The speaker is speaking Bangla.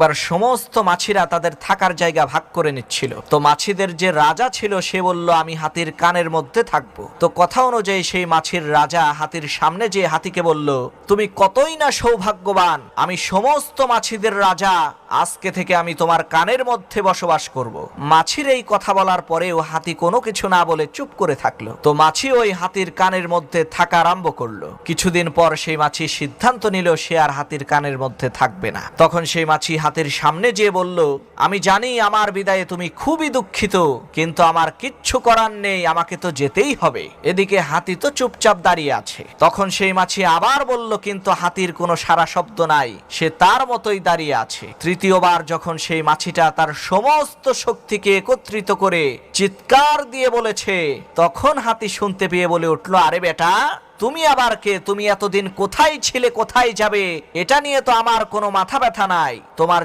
একবার সমস্ত মাছিরা তাদের থাকার জায়গা ভাগ করে নিচ্ছিল। তো মাছিদের যে রাজা ছিল সে বলল, আমি হাতির কানের মধ্যে থাকবো। তো কথা অনুযায়ী সেই মাছির রাজা হাতির সামনে যে হাতিকে বলল, তুমি কতই না সৌভাগ্যবান, আমি সমস্ত মাছিদের রাজা, আজকে থেকে আমি তোমার কানের মধ্যে বসবাস করব। মাছির এই কথা বলার পরেও হাতি কোনো কিছু না বলে চুপ করে থাকলো। তো মাছি ওই হাতির কানের মধ্যে থাকা আরম্ভ করলো। কিছুদিন পর সেই মাছি সিদ্ধান্ত নিল সে আর হাতির কানের মধ্যে থাকবে না। তখন সেই মাছি হাতির সামনে যেয়ে বলল, আমি জানি আমার বিদায়ে তুমি খুবই দুঃখিত, কিন্তু আমার কিচ্ছু করার নেই, আমাকে তো যেতেই হবে। এদিকে হাতি তো চুপচাপ দাঁড়িয়ে আছে। তখন সেই মাছি আবার বলল, কিন্তু হাতির কোনো সারা শব্দ নাই, সে তার মতোই দাঁড়িয়ে আছে। তৃতীয়বার যখন সেই মাছিটা তার সমস্ত শক্তিকে একত্রিত করে চিৎকার দিয়ে বলেছে, তখন হাতি শুনতে পেয়ে বলে উঠল, আরে বেটা, তুমি আবার কে? তুমি এতদিন কোথায় ছিলে, কোথায় যাবে? এটা নিয়ে তো আমার কোনো মাথা ব্যথা নাই। তোমার